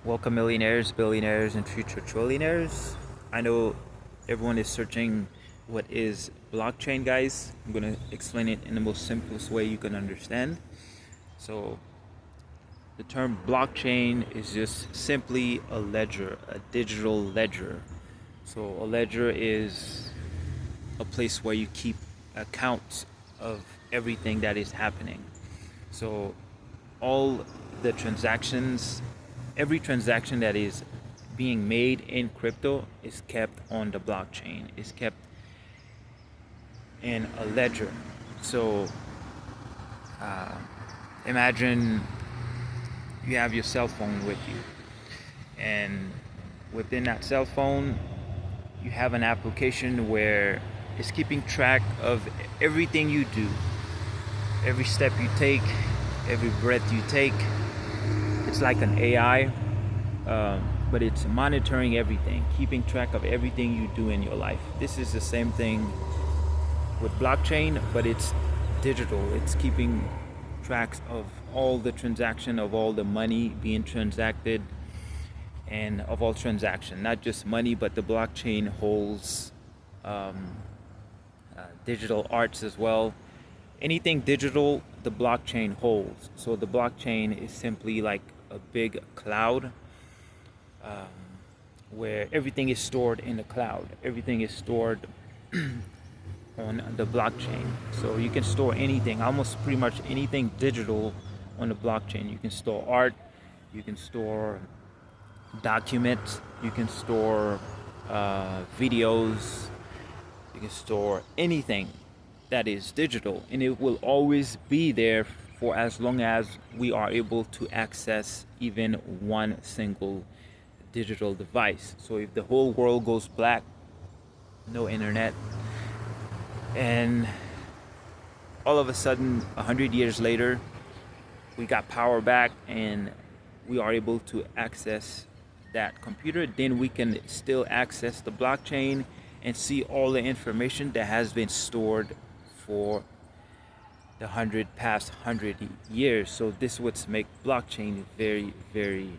Welcome, millionaires, billionaires, and future trillionaires. I know everyone is searching what is blockchain, guys. I'm going to explain it in the most simplest way you can understand. So, the term blockchain is just simply a ledger, a digital ledger. So, a ledger is a place where you keep accounts of everything that is happening. So, all the transactions, every transaction that is being made in crypto is kept on the blockchain, is kept in a ledger. So uh, imagine you have your cell phone with you, and within that cell phone, you have an application where it's keeping track of everything you do, every step you take, every breath you take. It's like an AI, but it's monitoring everything, keeping track of everything you do in your life. This is the same thing with blockchain, but it's digital. It's keeping tracks of all the transaction, of all the money being transacted, and of all transaction, not just money, but the blockchain holds um, digital arts as well. Anything digital, the blockchain holds. So the blockchain is simply like a big cloud, um, where everything is stored in the cloud. Everything is stored on the blockchain. So you can store anything, almost pretty much anything digital on the blockchain. You can store art, you can store documents, you can store videos, you can store anything that is digital, and it will always be there for as long as we are able to access even one single digital device. So if the whole world goes black, no internet, and all of a sudden 100 years later we got power back and we are able to access that computer, then we can still access the blockchain and see all the information that has been stored for the past 100 years. So this would make blockchain very, very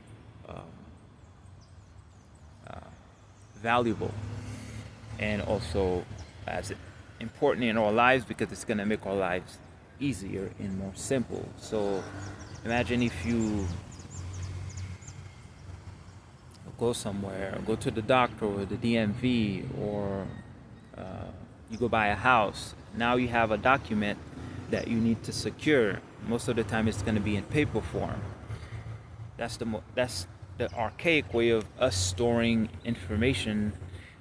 um, uh, valuable, and also as important in our lives, because it's going to make our lives easier and more simple. So imagine if you go somewhere, go to the doctor or the DMV, or uh, you go buy a house. Now you have a document that you need to secure. Most of the time it's going to be in paper form. That's the archaic way of us storing information,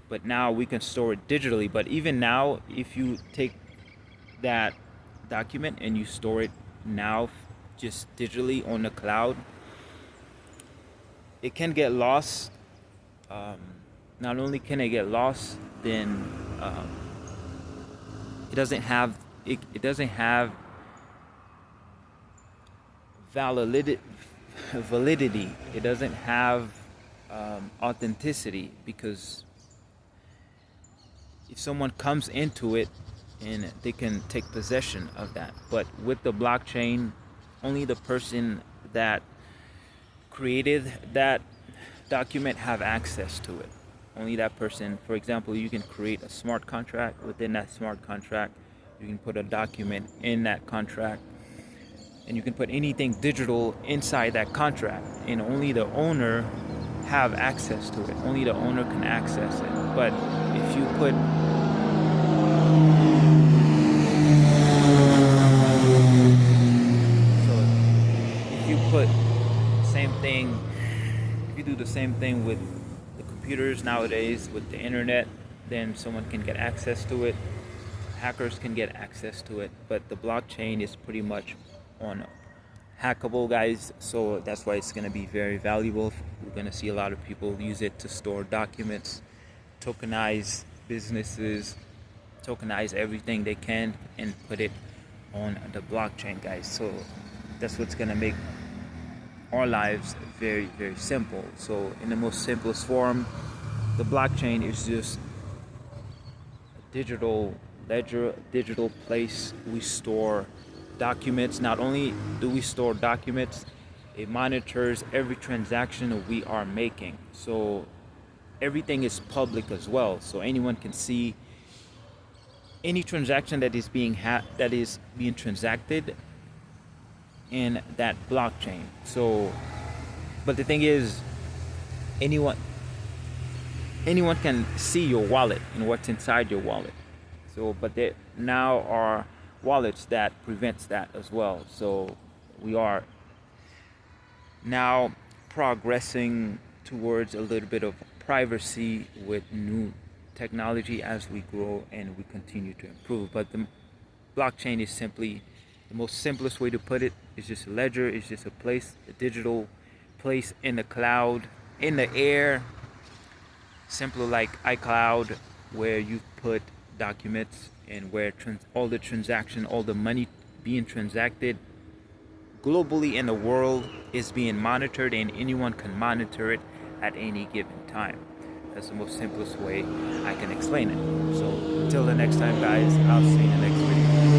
but now we can store it digitally. But even now, if you take that document and you store it now just digitally on the cloud, it can get lost. Um, Not only can it get lost, then um, it doesn't have it doesn't have validity. Validity. It doesn't have authenticity, because if someone comes into it and they can take possession of that. But with the blockchain, only the person that created that document have access to it. Only that person. For example, you can create a smart contract. Within that smart contract, you can put a document in that contract, and you can put anything digital inside that contract, and only the owner have access to it. Only the owner can access it. But if you put if you put same thing if you do the same thing with the computers nowadays, with the internet, then someone can get access to it. Hackers can get access to it, but the blockchain is pretty much on hackable, guys. So that's why it's going to be very valuable. We're going to see a lot of people use it to store documents, tokenize businesses, tokenize everything they can, and put it on the blockchain, guys. So that's what's going to make our lives very, very simple. So in the most simplest form, the blockchain is just a digital ledger, a digital place we store documents. Not only do we store documents, It monitors every transaction that we are making. So everything is public as well. So anyone can see any transaction that is being transacted in that blockchain. So, but the thing is, anyone anyone can see your wallet and what's inside your wallet. So, but there now are wallets that prevents that as well. So we are now progressing towards a little bit of privacy with new technology as we grow and we continue to improve. But the blockchain is simply the most simplest way to put it. It's just a ledger. It's just a place, a digital place in the cloud, in the air, simple like iCloud, where you put documents and where all the transaction, all the money being transacted globally in the world is being monitored, and anyone can monitor it at any given time. That's the most simplest way I can explain it. So until the next time, guys, I'll see you in the next video.